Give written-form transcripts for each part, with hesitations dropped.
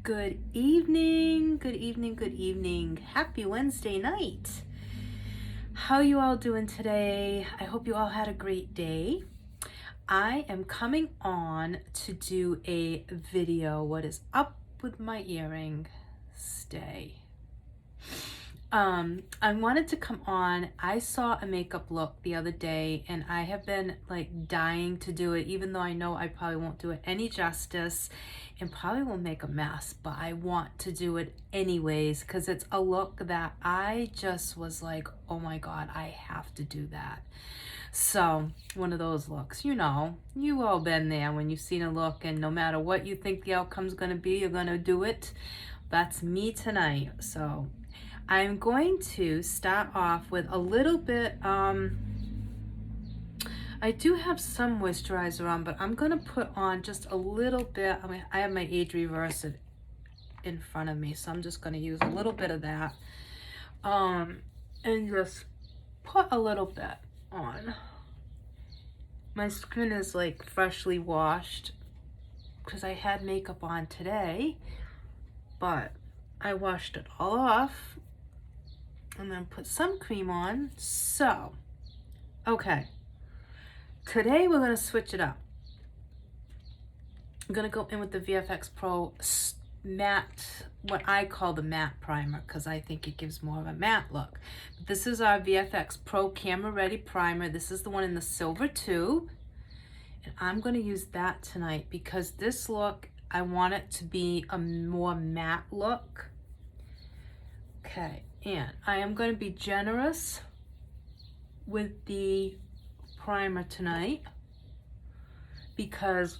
Good evening, good evening, good evening. Happy Wednesday night. How you all doing today? I hope you all had a great day. I am coming on to do a video. What is up with my earring? Stay. I wanted to come on. I saw a makeup look the other day and I have been like dying to do it, even though I know I probably won't do it any justice and probably will make a mess, but I want to do it anyways because it's a look that I just was like, oh my God, I have to do that. So one of those looks, you all been there when you've seen a look and no matter what you think the outcome's gonna be, you're gonna do it. That's me tonight. So I'm going to start off with a little bit, I do have some moisturizer on, but I'm going to put on just a little bit. I have my age reverser in front of me, so I'm just going to use a little bit of that, and just put a little bit on. My skin is like freshly washed because I had makeup on today, but I washed it all off and then put some cream on. So, okay. Today we're gonna switch it up. I'm gonna go in with the VFX Pro matte, what I call the matte primer, because I think it gives more of a matte look. But this is our VFX Pro Camera Ready Primer. This is the one in the silver tube. And I'm gonna use that tonight because this look, I want it to be a more matte look. Okay. And I am going to be generous with the primer tonight because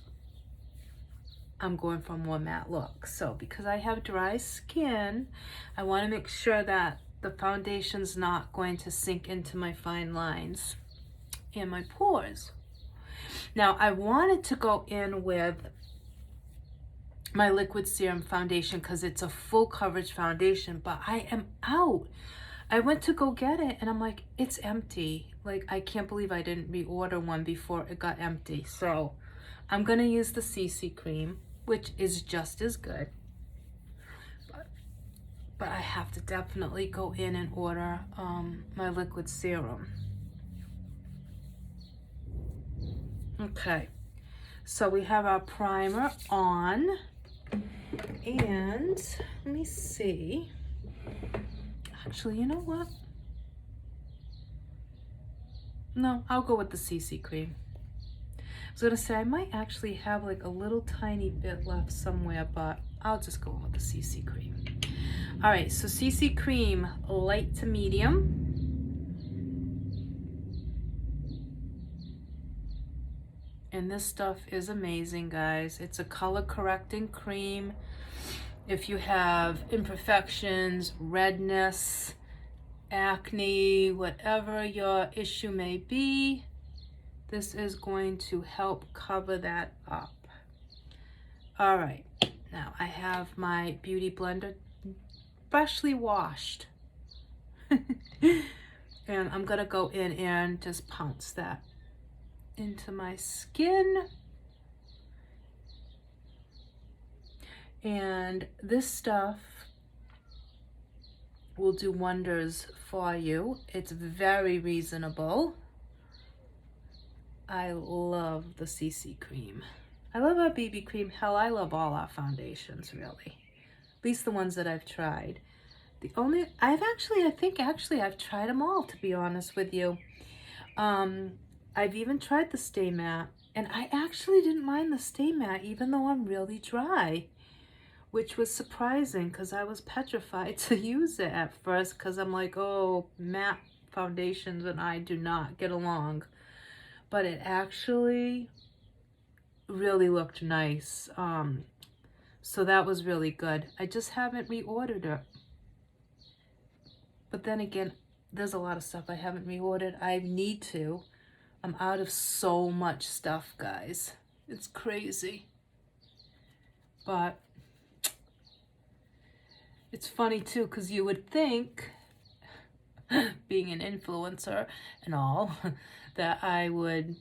I'm going for a more matte look. So because I have dry skin, I want to make sure that the foundation's not going to sink into my fine lines and my pores. Now I wanted to go in with my liquid serum foundation because it's a full coverage foundation, but I am out. I went to go get it and I'm like, it's empty. Like, I can't believe I didn't reorder one before it got empty. So I'm gonna use the CC cream, which is just as good, but I have to definitely go in and order my liquid serum. Okay, so we have our primer on. And let me see. Actually, you know what? No, I'll go with the CC cream. I was gonna say I might actually have like a little tiny bit left somewhere, but I'll just go with the CC cream. All right, so CC cream, light to medium. And this stuff is amazing, guys. It's a color correcting cream. If you have imperfections, redness, acne, whatever your issue may be, this is going to help cover that up. All right, now I have my beauty blender freshly washed. And I'm gonna go in and just pounce that into my skin. And this stuff will do wonders for you. It's very reasonable. I love the CC cream. I love our BB cream. Hell, I love all our foundations, really. At least the ones that I've tried. I've tried them all, to be honest with you. I've even tried the Stay Matte, and I actually didn't mind the Stay Matte, even though I'm really dry, which was surprising because I was petrified to use it at first because I'm like, oh, matte foundations and I do not get along. But it actually really looked nice. So that was really good. I just haven't reordered it. But then again, there's a lot of stuff I haven't reordered. I need to. I'm out of so much stuff, guys. It's crazy. But it's funny too, because you would think, being an influencer and all, that I would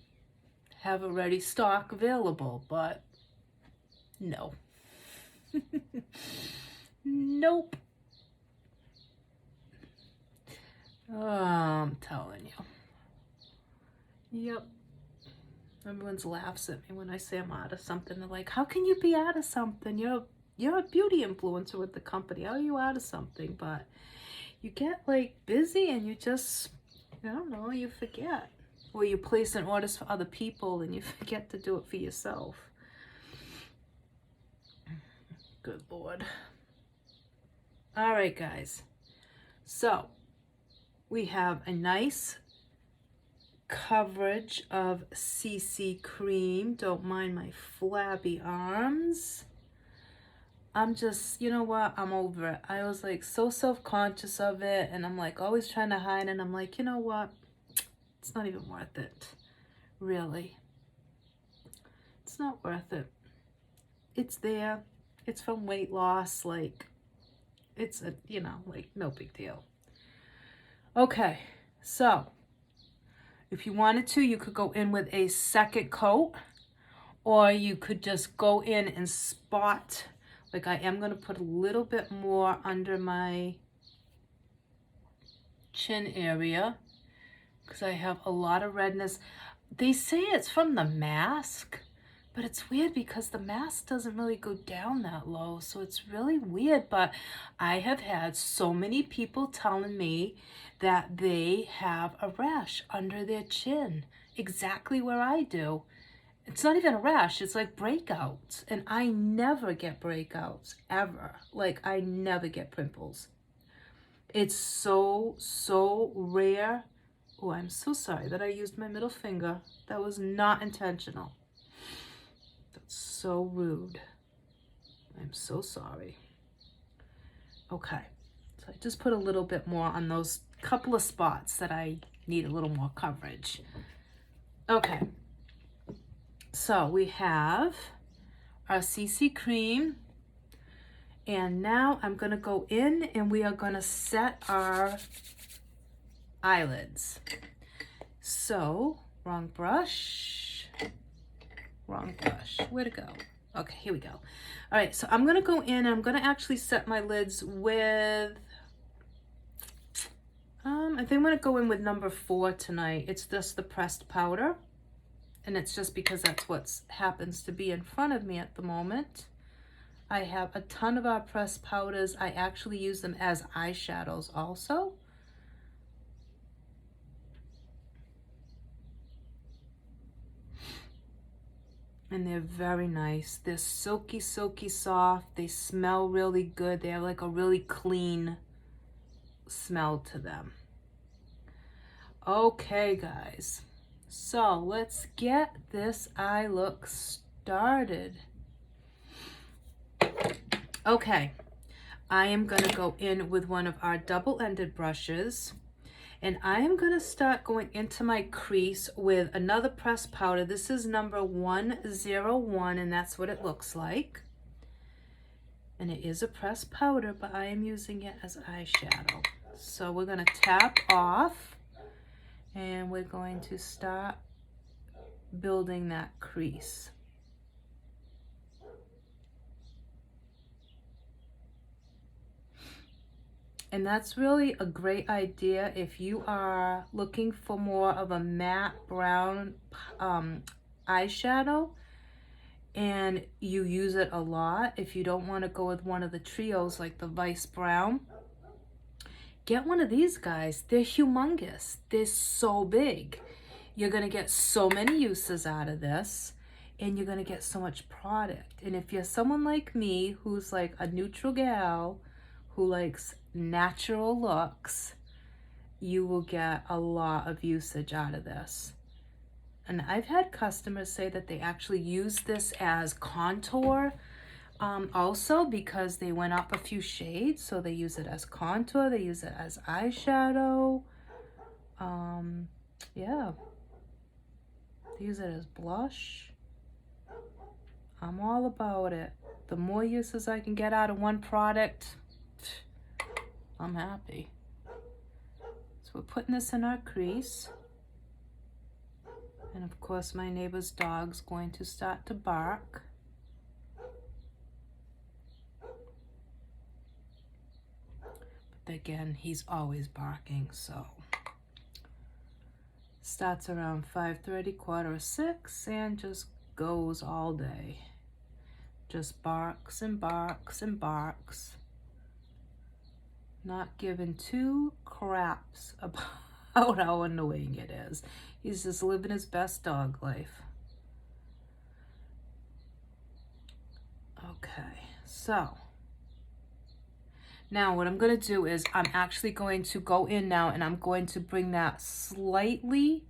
have a ready stock available, but no. Nope. Oh, I'm telling you. Yep. Everyone laughs at me when I say I'm out of something. They're like, how can you be out of something? You're a beauty influencer with the company. How are you out of something? But you get like busy and you just, I don't know, you forget. Or you place in orders for other people and you forget to do it for yourself. Good Lord. All right, guys. So we have a nice coverage of CC cream. Don't mind my flabby arms. I'm just, you know what? I'm over it. I was like so self-conscious of it, and I'm like always trying to hide, and I'm like, you know what? It's not even worth it. Really. It's not worth it. It's there. It's from weight loss. Like, it's a, you know, like no big deal. Okay, so if you wanted to, you could go in with a second coat, or you could just go in and spot. Like I am going to put a little bit more under my chin area because I have a lot of redness. They say it's from the mask, but it's weird because the mask doesn't really go down that low. So it's really weird. But I have had so many people telling me that they have a rash under their chin, exactly where I do. It's not even a rash, it's like breakouts. And I never get breakouts, ever. Like, I never get pimples. It's so, so rare. Oh, I'm so sorry that I used my middle finger. That was not intentional. That's so rude. I'm so sorry. Okay, so I just put a little bit more on those couple of spots that I need a little more coverage. Okay. So we have our CC cream, and now I'm going to go in and we are going to set our eyelids. So, wrong brush, where'd it go? Okay, here we go. All right, so I'm going to go in and I'm going to actually set my lids with, I think I'm going to go in with number 4 tonight. It's just the pressed powder. And it's just because that's what happens to be in front of me at the moment. I have a ton of our pressed powders. I actually use them as eyeshadows also. And they're very nice. They're silky, silky soft. They smell really good. They have like a really clean smell to them. Okay, guys. So let's get this eye look started. Okay, I am going to go in with one of our double-ended brushes, and I am going to start going into my crease with another pressed powder. This is number 101, and that's what it looks like. And it is a pressed powder, but I am using it as eyeshadow. So we're going to tap off, and we're going to start building that crease. And that's really a great idea if you are looking for more of a matte brown eyeshadow and you use it a lot. If you don't want to go with one of the trios like the Vice Brown, get one of these guys. They're humongous. They're so big. You're going to get so many uses out of this, and you're going to get so much product. And if you're someone like me who's like a neutral gal who likes natural looks, you will get a lot of usage out of this. And I've had customers say that they actually use this as contour also, because they went up a few shades, so they use it as contour, they use it as eyeshadow, yeah, they use it as blush. I'm all about it. The more uses I can get out of one product, I'm happy. So we're putting this in our crease. And of course my neighbor's dog's going to start to bark. again. He's always barking, so. Starts around 5:30, 5:45, and just goes all day. Just barks and barks and barks. Not giving two craps about how annoying it is. He's just living his best dog life. Okay, so now what I'm going to do is I'm actually going to go in now and I'm going to bring that slightly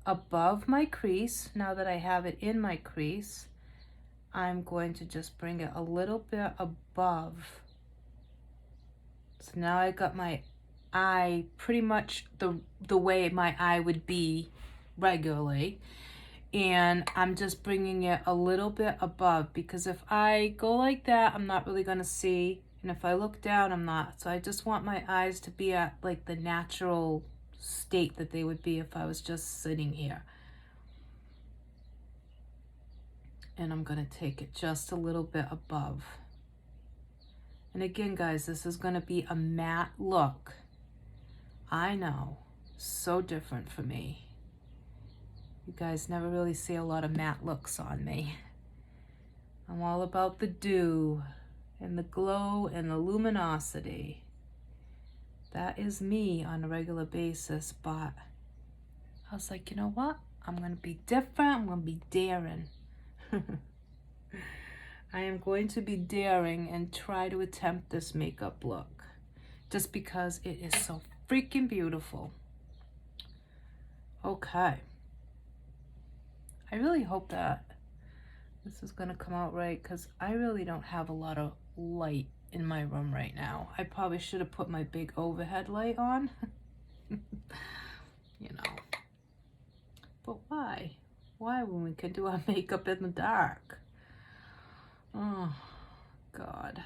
above my crease. Now that I have it in my crease, I'm going to just bring it a little bit above. So now I got my eye pretty much the way my eye would be regularly. And I'm just bringing it a little bit above, because if I go like that, I'm not really going to see. And if I look down, I'm not. So I just want my eyes to be at like the natural state that they would be if I was just sitting here. And I'm going to take it just a little bit above. And again, guys, this is going to be a matte look. I know, so different for me. You guys never really see a lot of matte looks on me. I'm all about the dew and the glow and the luminosity. That is me on a regular basis, but I was like, you know what? I'm going to be different. I'm going to be daring. I am going to be daring and try to attempt this makeup look just because it is so freaking beautiful. Okay. I really hope that this is going to come out right, because I really don't have a lot of light in my room right now. I probably should have put my big overhead light on. You know. But why? Why, when we can do our makeup in the dark? Oh, God.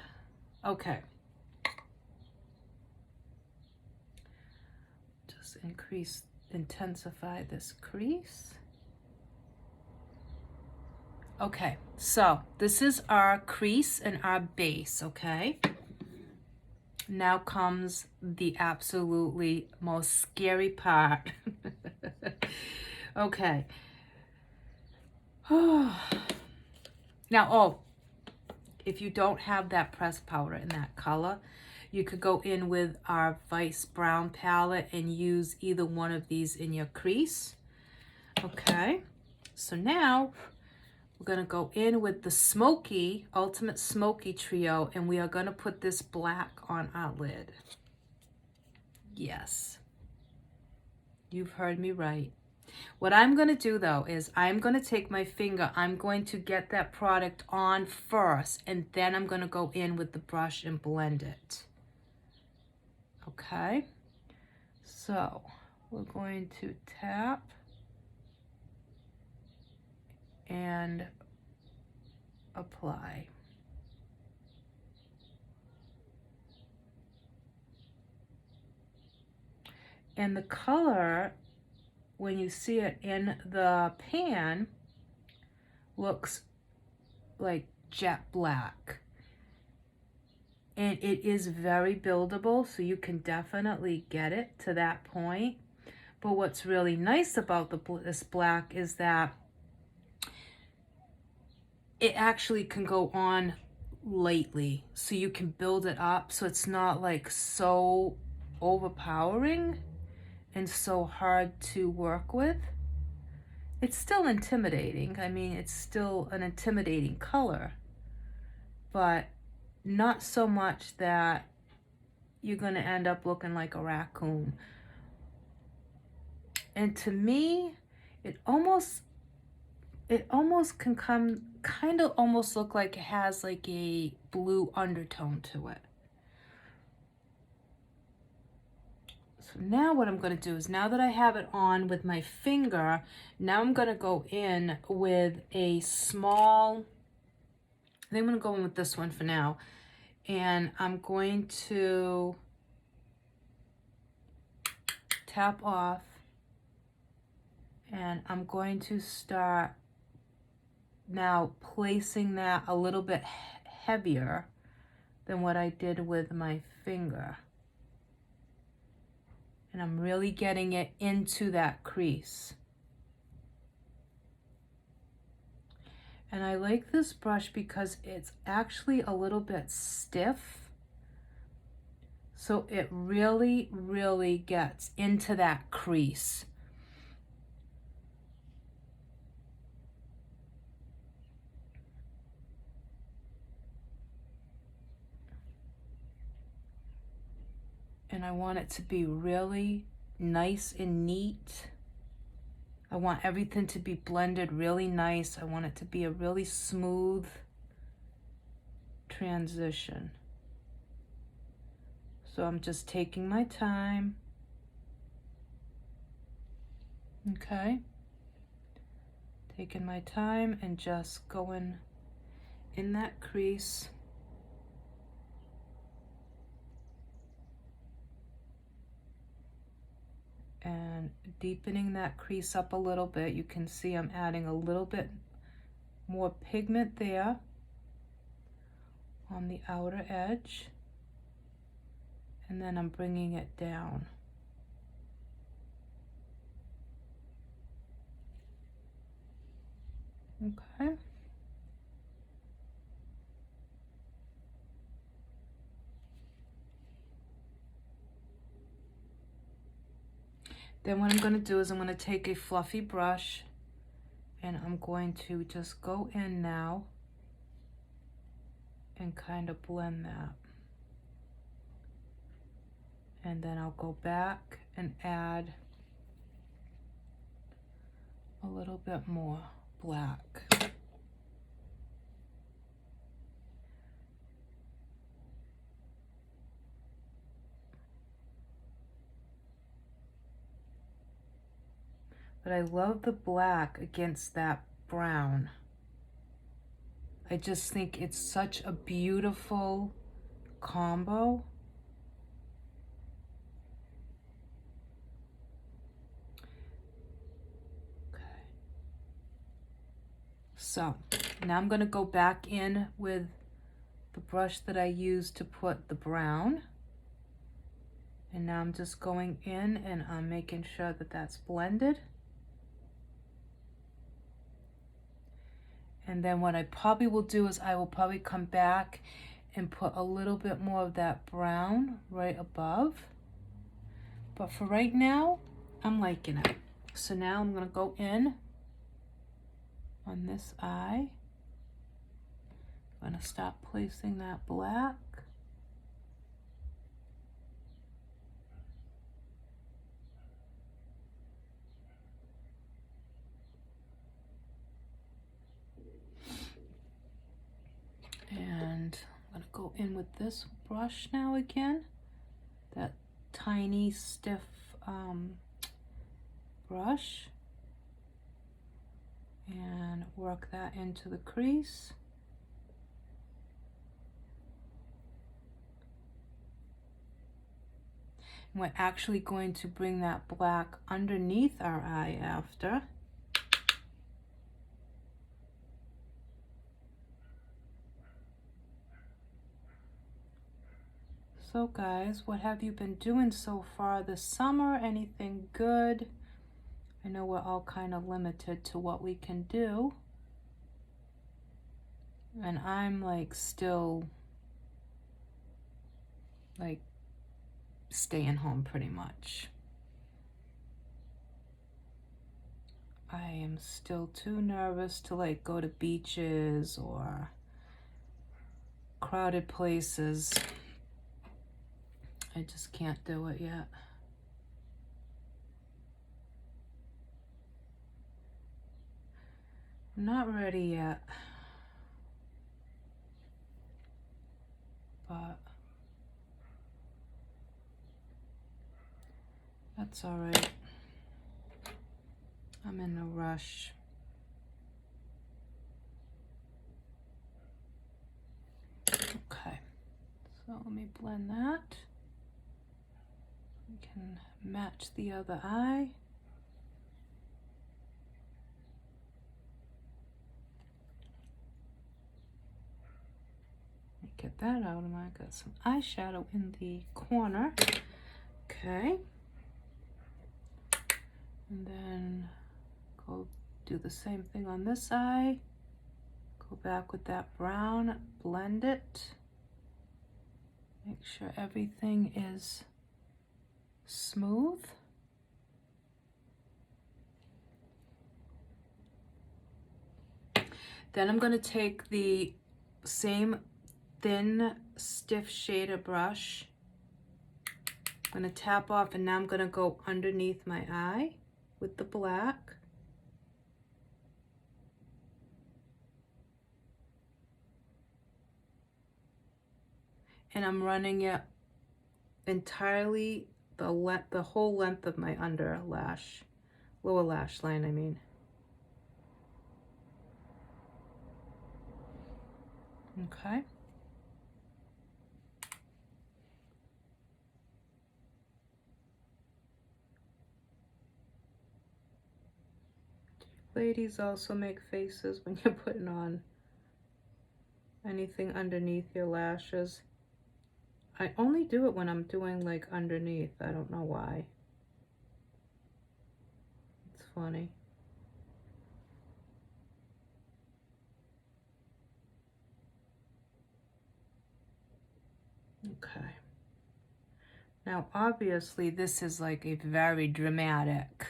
Okay. Just intensify this crease. Okay, so this is our crease and our base, okay? Now comes the absolutely most scary part. Okay. Now, if you don't have that pressed powder in that color, you could go in with our Vice Brown palette and use either one of these in your crease. Okay, so now we're going to go in with the Smokey, Ultimate Smokey Trio, and we are going to put this black on our lid. Yes, you've heard me right. What I'm going to do, though, is I'm going to take my finger, I'm going to get that product on first, and then I'm going to go in with the brush and blend it. Okay, so we're going to tap and apply. And the color, when you see it in the pan, looks like jet black. And it is very buildable, so you can definitely get it to that point. But what's really nice about this black is that it actually can go on lightly, so you can build it up so it's not like so overpowering and so hard to work with. It's still intimidating. I mean, it's still an intimidating color, but not so much that you're going to end up looking like a raccoon. And to me, it almost can kind of almost look like it has like a blue undertone to it. So now what I'm going to do is, now that I have it on with my finger, now I'm going to go in with a small, I think I'm going to go in with this one for now. And I'm going to tap off, and I'm going to start now placing that a little bit heavier than what I did with my finger. And I'm really getting it into that crease. And I like this brush because it's actually a little bit stiff. So it really, really gets into that crease. And I want it to be really nice and neat. I want everything to be blended really nice. I want it to be a really smooth transition. So I'm just taking my time. Okay. Taking my time and just going in that crease. And deepening that crease up a little bit. You can see I'm adding a little bit more pigment there on the outer edge. And then I'm bringing it down. Okay. Then what I'm going to do is I'm going to take a fluffy brush and I'm going to just go in now and kind of blend that. And then I'll go back and add a little bit more black. But I love the black against that brown. I just think it's such a beautiful combo. Okay. So now I'm going to go back in with the brush that I used to put the brown. And now I'm just going in and I'm making sure that that's blended. And then what I probably will do is I will probably come back and put a little bit more of that brown right above. But for right now, I'm liking it. So now I'm going to go in on this eye. I'm going to stop placing that black. And I'm going to go in with this brush now again. That tiny, stiff brush. And work that into the crease. And we're actually going to bring that black underneath our eye after. So guys, what have you been doing so far this summer? Anything good? I know we're all kind of limited to what we can do. And I'm like still like staying home pretty much. I am still too nervous to like go to beaches or crowded places. I just can't do it yet. I'm not ready yet. But that's all right. I'm in no rush. Okay, so let me blend that. We can match the other eye. Get that out of my, got some eyeshadow in the corner. Okay. And then go do the same thing on this eye. Go back with that brown, blend it. Make sure everything is smooth. Then I'm going to take the same thin, stiff shader brush. I'm going to tap off, and now I'm going to go underneath my eye with the black. And I'm running it entirely the whole length of my under lash, lower lash line, I mean. Okay. Ladies also make faces when you're putting on anything underneath your lashes. I only do it when I'm doing like underneath. I don't know why. It's funny. Okay. Now, obviously, this is like a very dramatic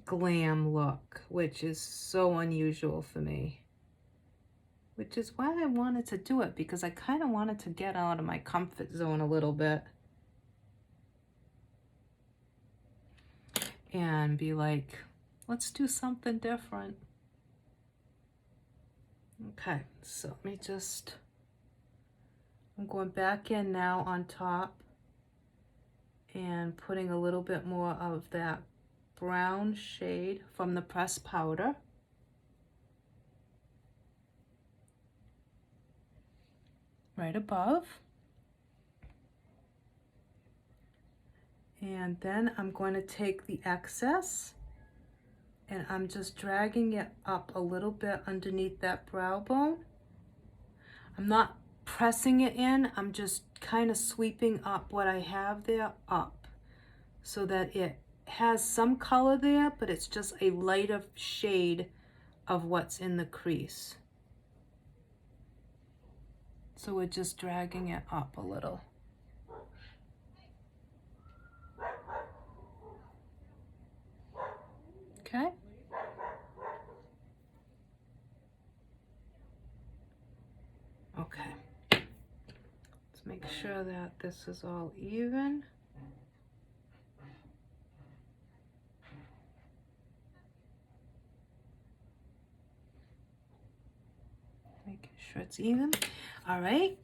glam look, which is so unusual for me. Which is why I wanted to do it, because I kind of wanted to get out of my comfort zone a little bit. And be like, let's do something different. Okay, so let me just, I'm going back in now on top and putting a little bit more of that brown shade from the pressed powder. Right above. And then I'm going to take the excess and I'm just dragging it up a little bit underneath that brow bone. I'm not pressing it in, I'm just kind of sweeping up what I have there up so that it has some color there, but it's just a lighter shade of what's in the crease. So we're just dragging it up a little. Okay. Okay. Let's make sure that this is all even. Making sure it's even. All right.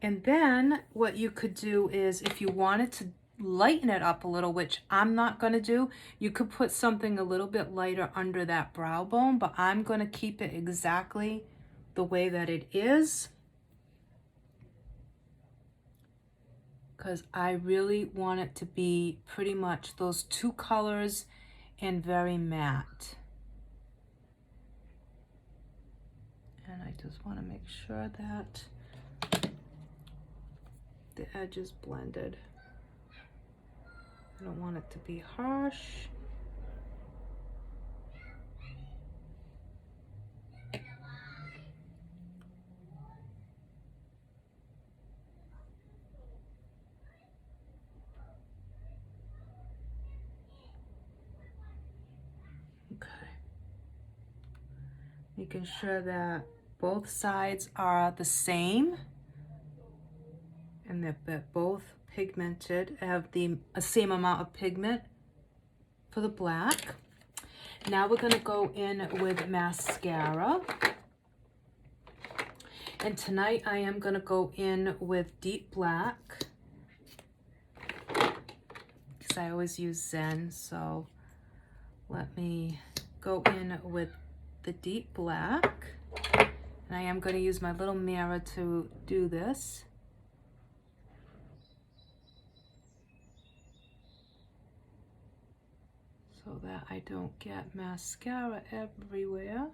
And then what you could do is, if you wanted to lighten it up a little, which I'm not going to do, you could put something a little bit lighter under that brow bone, but I'm going to keep it exactly the way that it is, because I really want it to be pretty much those two colors and very matte. And I just want to make sure that the edge is blended. I don't want it to be harsh. Okay. Making sure that both sides are the same and that they're both pigmented, have the same amount of pigment for the black. Now we're going to go in with mascara. And tonight I am going to go in with deep black, because I always use Zen. So let me go in with the deep black. And I am going to use my little mirror to do this. So that I don't get mascara everywhere.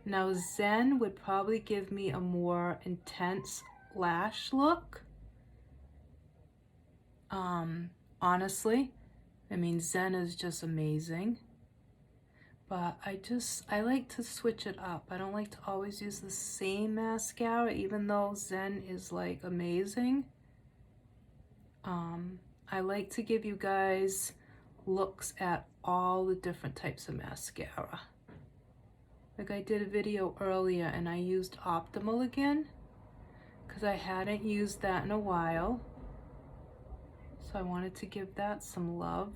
Now Zen would probably give me a more intense lash look. Honestly, I mean, Zen is just amazing. But I like to switch it up. I don't like to always use the same mascara, even though Zen is like amazing. I like to give you guys looks at all the different types of mascara. Like I did a video earlier and I used Optimal again because I hadn't used that in a while. So I wanted to give that some love.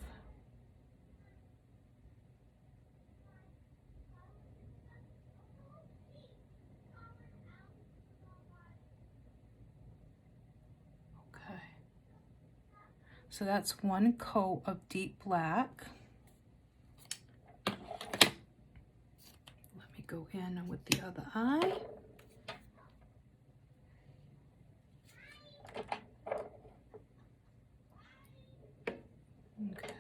Okay. So that's one coat of deep black. Let me go in with the other eye. Okay.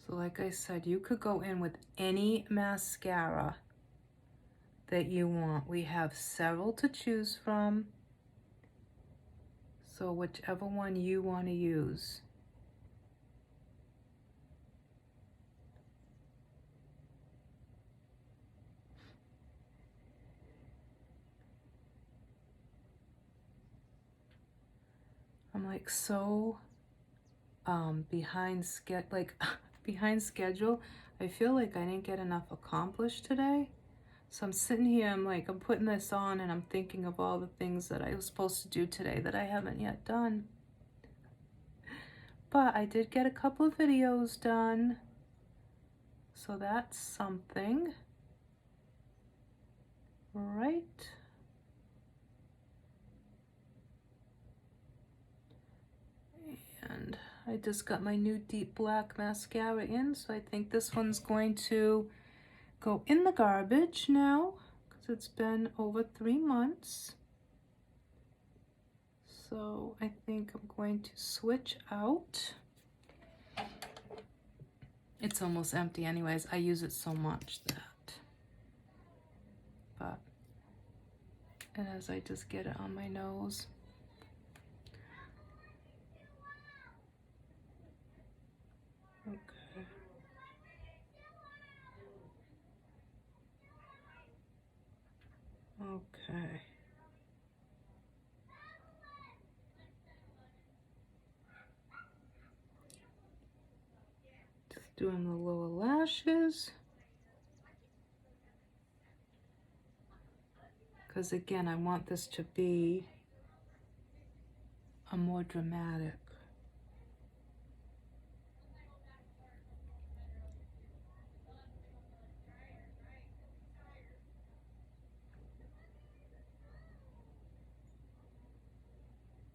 So like I said, you could go in with any mascara that you want. We have several to choose from. So whichever one you want to use. I'm like so behind schedule. I feel like I didn't get enough accomplished today. So I'm sitting here, I'm putting this on and I'm thinking of all the things that I was supposed to do today that I haven't yet done. But I did get a couple of videos done. So that's something. Right. And I just got my new deep black mascara in, so I think this one's going to go in the garbage now because it's been over 3 months. So I think I'm going to switch out. It's almost empty anyways. I use it so much that. But, and as I just get it on my nose. Okay. Okay. Just doing the lower lashes. Because again, I want this to be a more dramatic.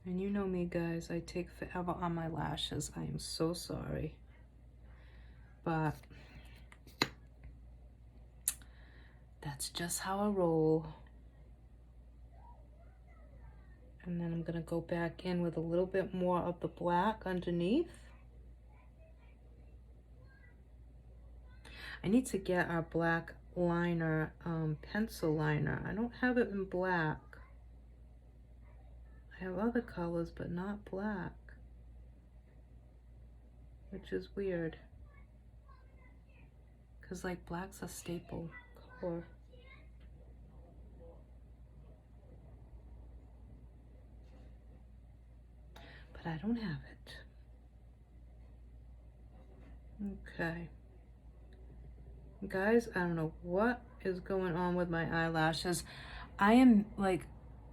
And you know me, guys, I take forever on my lashes. I am so sorry. But that's just how I roll. And then I'm gonna go back in with a little bit more of the black underneath. I need to get our black liner, pencil liner. I don't have it in black. I have other colors, but not black, which is weird. Because like black's a staple color. But I don't have it. Okay. Guys, I don't know what is going on with my eyelashes. I am like,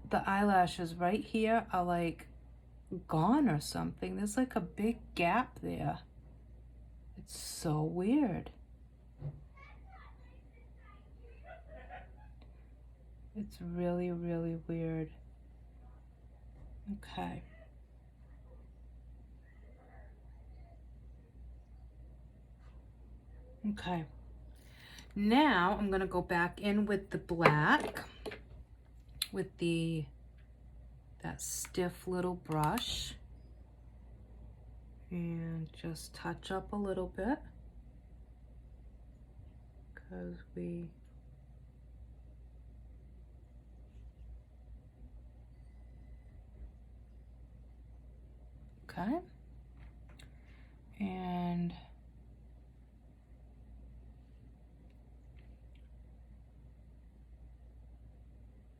the eyelashes right here are like gone or something. There's like a big gap there. It's so weird. It's really, really weird. Okay. Okay. Now I'm gonna go back in with the black, with that stiff little brush. and just touch up a little bit because we okay, and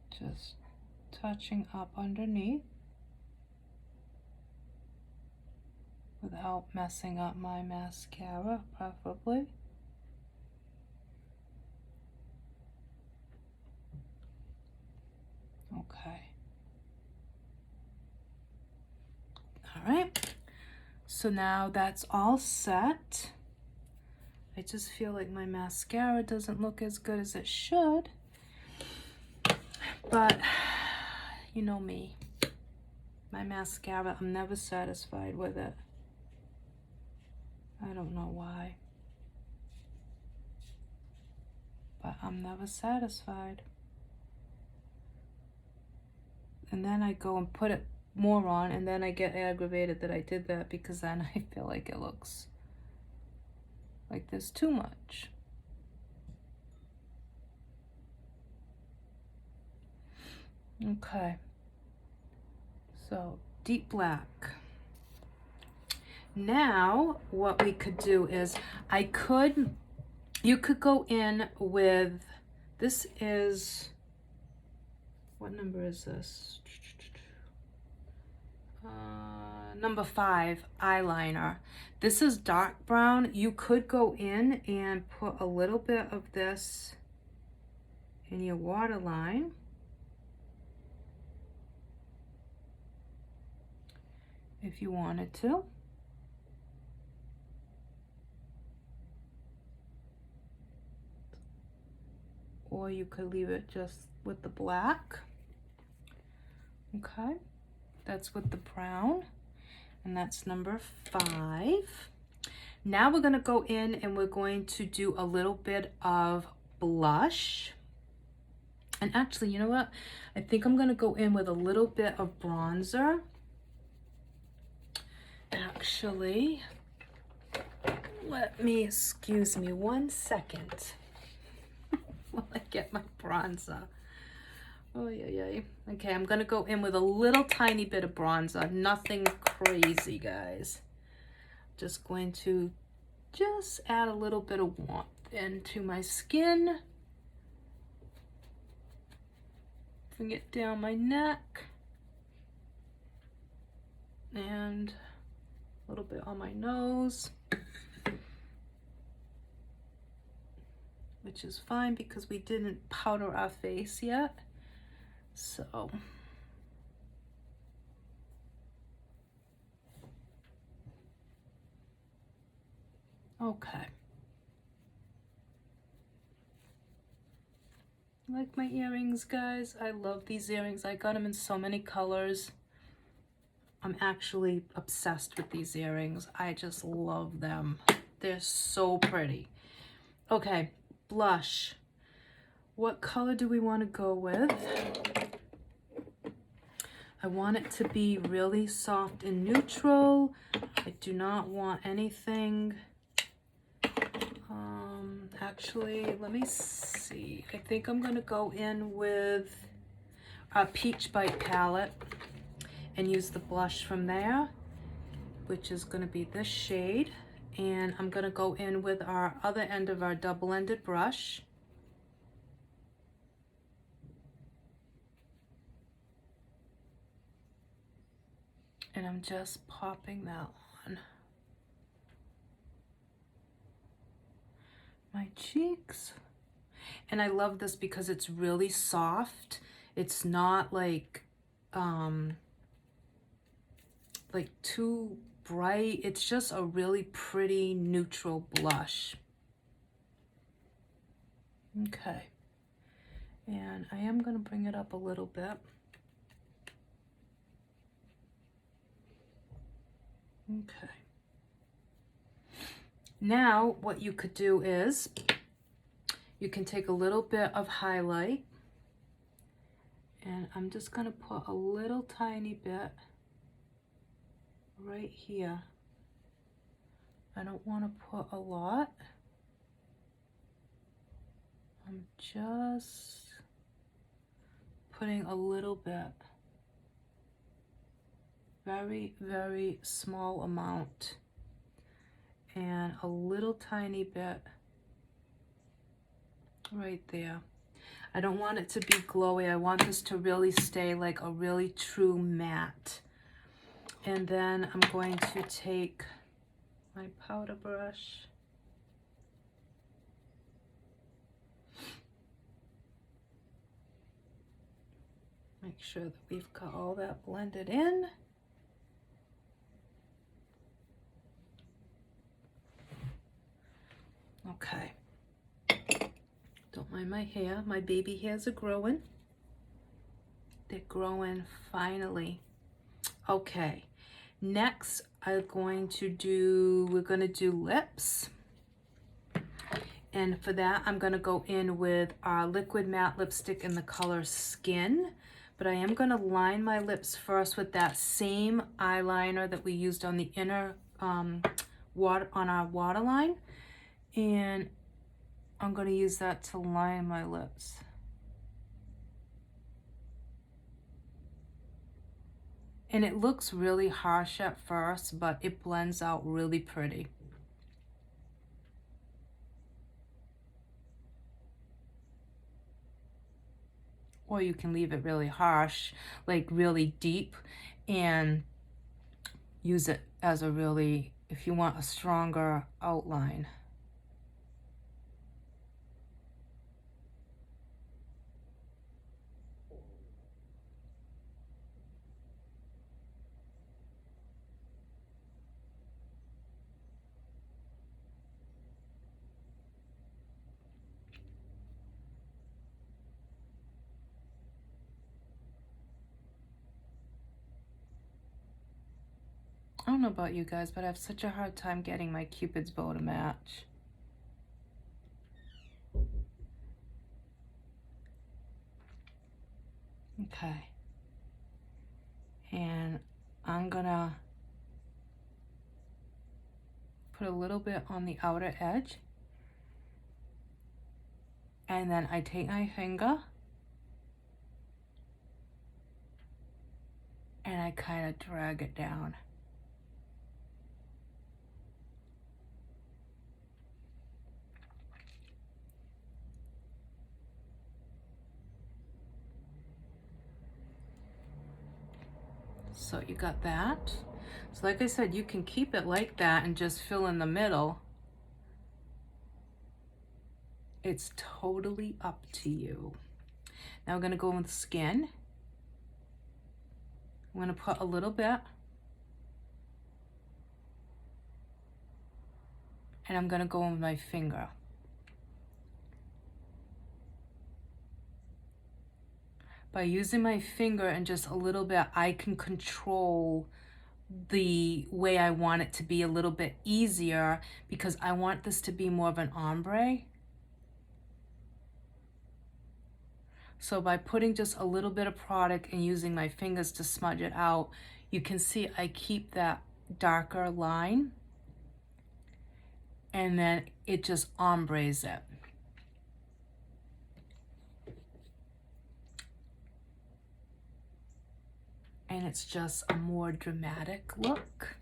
just touching up underneath without messing up my mascara, preferably. Okay. All right. So now that's all set. I just feel like my mascara doesn't look as good as it should. But you know me. My mascara, I'm never satisfied with it. I don't know why. But I'm never satisfied. And then I go and put it more on, and then I get aggravated that I did that because then I feel like it looks like there's too much. Okay. So deep black. Now what we could do is you could go in with, this is, what number is this? Number 5 eyeliner. This is dark brown. You could go in and put a little bit of this in your waterline. If you wanted to. Or you could leave it just with the black. Okay, that's with the brown, and that's number 5. Now we're gonna go in and we're going to do a little bit of blush. And actually, you know what? I think I'm gonna go in with a little bit of bronzer. Actually, excuse me 1 second while I get my bronzer. Oh, yeah. Okay, I'm gonna go in with a little tiny bit of bronzer. Nothing crazy, guys. Just going to add a little bit of warmth into my skin. Bring it down my neck. And a little bit on my nose. Which is fine because we didn't powder our face yet. So okay. Like my earrings, guys. I love these earrings. I got them in so many colors. I'm actually obsessed with these earrings. I just love them. They're so pretty. Okay, blush. What color do we want to go with? I want it to be really soft and neutral. I do not want anything. Actually, let me see. I think I'm going to go in with a Peach Bite palette and use the blush from there, which is going to be this shade. And I'm going to go in with our other end of our double-ended brush. And I'm just popping that on my cheeks. And I love this because it's really soft. It's not like too bright. It's just a really pretty neutral blush. Okay. And I am going to bring it up a little bit. Okay. Now what you could do is you can take a little bit of highlight, and I'm just going to put a little tiny bit right here I don't want to put a lot. I'm just putting a little bit. Very, very small amount. And a little tiny bit right there. I don't want it to be glowy. I want this to really stay like a really true matte. And then I'm going to take my powder brush. Make sure that we've got all that blended in. Okay. Don't mind my hair. My baby hairs are growing. They're growing finally. Okay. Next, we're going to do lips. And for that, I'm going to go in with our liquid matte lipstick in the color Skin. But I am going to line my lips first with that same eyeliner that we used on the inner on our waterline. And I'm going to use that to line my lips. And it looks really harsh at first, but it blends out really pretty. Or you can leave it really harsh, like really deep, and use it as a really, if you want a stronger outline. I don't know about you guys, but I have such a hard time getting my Cupid's bow to match. Okay. And I'm gonna put a little bit on the outer edge. And then I take my finger and I kind of drag it down. So you got that. So like I said, you can keep it like that and just fill in the middle. It's totally up to you. Now we're gonna go with Skin. I'm gonna put a little bit. And I'm gonna go in with my finger. By using my finger and just a little bit, I can control the way I want it to be a little bit easier, because I want this to be more of an ombre. So by putting just a little bit of product and using my fingers to smudge it out, you can see I keep that darker line, and then it just ombres it. And it's just a more dramatic look.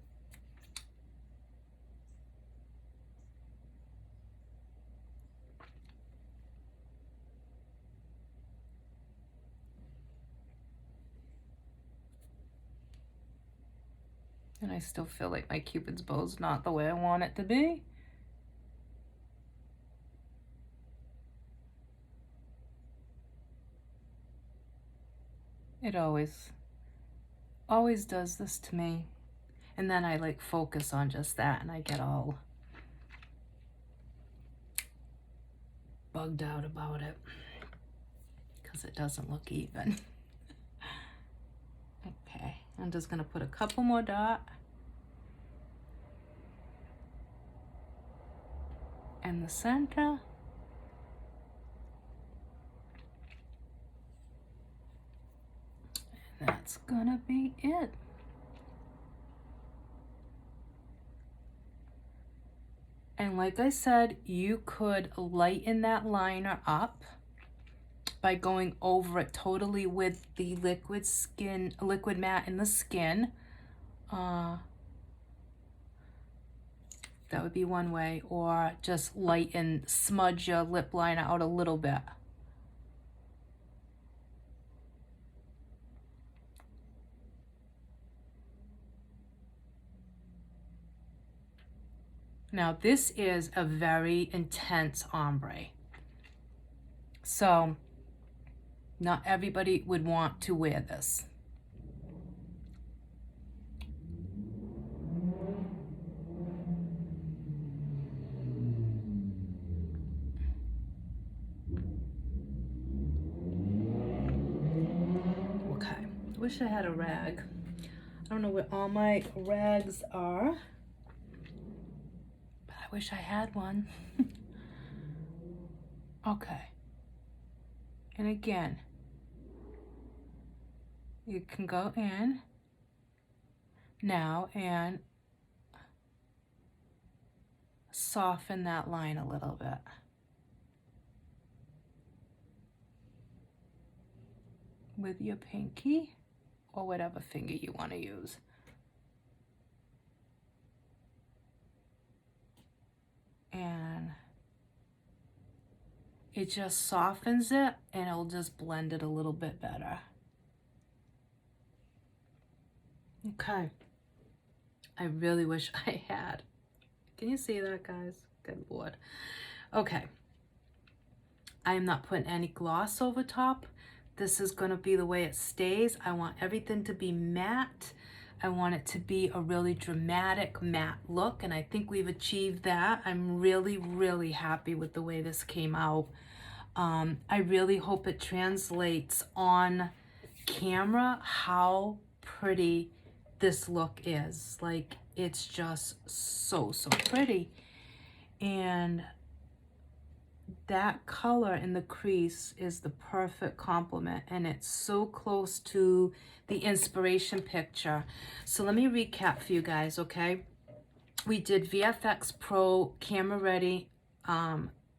And I still feel like my Cupid's bow's not the way I want it to be. It always does this to me. And then I like focus on just that and I get all bugged out about it because it doesn't look even. Okay, I'm just gonna put a couple more dots in the center. And that's gonna be it. And like I said, you could lighten that liner up by going over it totally with the liquid matte in the skin. That would be one way, or just lighten, smudge your lip liner out a little bit. Now this is a very intense ombre. So not everybody would want to wear this. Okay, wish I had a rag. I don't know where all my rags are, but I wish I had one. Okay. And again, you can go in now and soften that line a little bit. With your pinky or whatever finger you want to use. And it just softens it and it'll just blend it a little bit better. Okay. I really wish I had. Can you see that, guys? Good Lord. Okay. I am not putting any gloss over top. This is going to be the way it stays. I want everything to be matte. I want it to be a really dramatic matte look, and I think we've achieved that. I'm really, really happy with the way this came out. I really hope it translates on camera how pretty this look is. Like, it's just so, so pretty. And that color in the crease is the perfect complement, and it's so close to the inspiration picture. So let me recap for you guys, okay? We did VFX Pro Camera Ready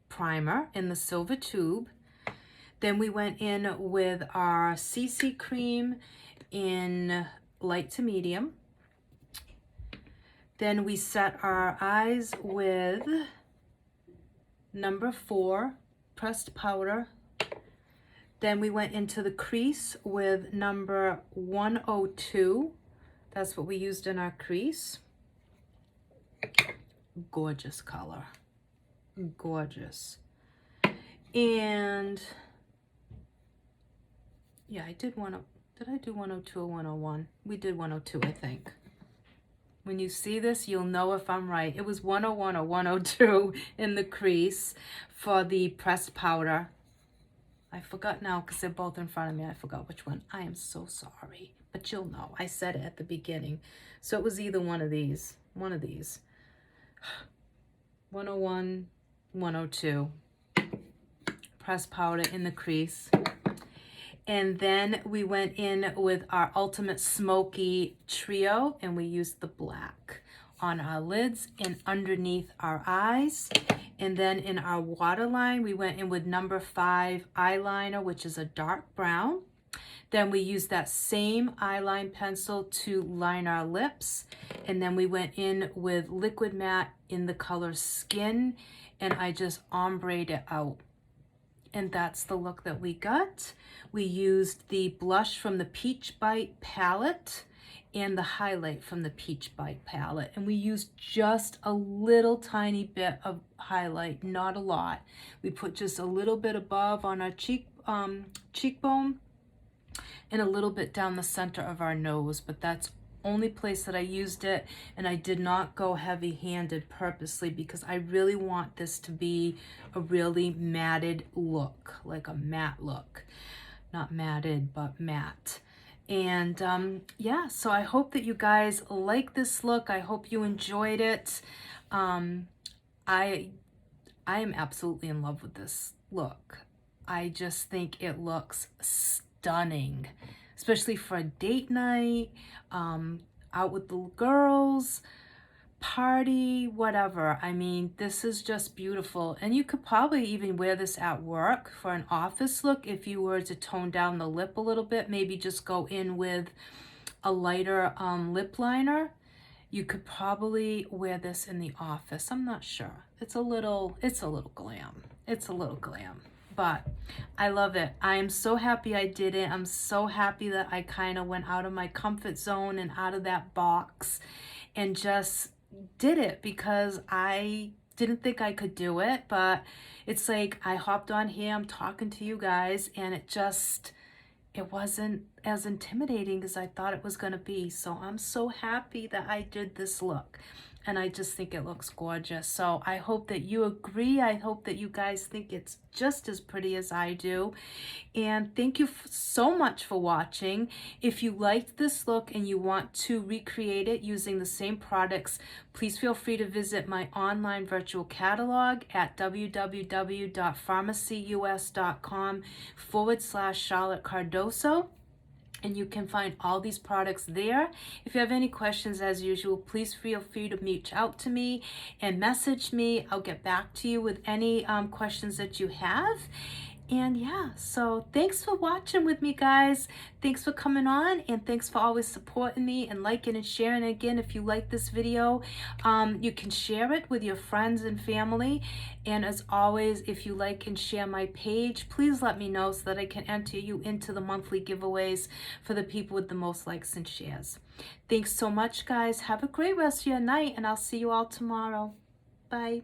primer in the silver tube. Then we went in with our CC cream in light to medium. Then we set our eyes with number 4 pressed powder. Then we went into the crease with number 102. That's what we used in our crease. Gorgeous color. Gorgeous. And yeah, I did did I do 102 or 101? We did 102, I think. When you see this, you'll know if I'm right. It was 101 or 102 in the crease for the pressed powder. I forgot now because they're both in front of me. I forgot which one. I am so sorry, but you'll know. I said it at the beginning. So it was either one of these. 101, 102. Pressed powder in the crease. And then we went in with our Ultimate Smokey Trio, and we used the black on our lids and underneath our eyes. And then in our waterline, we went in with number 5 eyeliner, which is a dark brown. Then we used that same eyeline pencil to line our lips. And then we went in with liquid matte in the color Skin, and I just ombre'd it out. And that's the look that we got. We used the blush from the Peach Bite palette and the highlight from the Peach Bite palette. And we used just a little tiny bit of highlight, not a lot. We put just a little bit above on our cheekbone and a little bit down the center of our nose, but that's only place that I used it, and I did not go heavy-handed purposely because I really want this to be a really matted look, like a matte look. Not matted, but matte. And yeah, so I hope that you guys like this look. I hope you enjoyed it. I am absolutely in love with this look. I just think it looks stunning, especially for a date night, out with the girls. party, whatever. I mean, this is just beautiful. And you could probably even wear this at work for an office look if you were to tone down the lip a little bit. Maybe just go in with a lighter lip liner. You could probably wear this in the office. I'm not sure. It's a little glam. It's a little glam. But I love it. I am so happy I did it. I'm so happy that I kind of went out of my comfort zone and out of that box and just did it, because I didn't think I could do it. But it's like I hopped on here, I'm talking to you guys, and it wasn't as intimidating as I thought it was going to be. So I'm so happy that I did this look. And I just think it looks gorgeous. So I hope that you agree. I hope that you guys think it's just as pretty as I do. And thank you so much for watching. If you liked this look and you want to recreate it using the same products, please feel free to visit my online virtual catalog at www.pharmacyus.com/Charlotte Cardoso. And you can find all these products there. If you have any questions, as usual, please feel free to reach out to me and message me. I'll get back to you with any questions that you have. And yeah, so thanks for watching with me, guys. Thanks for coming on, and thanks for always supporting me and liking and sharing. Again, if you like this video, you can share it with your friends and family. And as always, if you like and share my page, please let me know so that I can enter you into the monthly giveaways for the people with the most likes and shares. Thanks so much, guys. Have a great rest of your night, and I'll see you all tomorrow. Bye.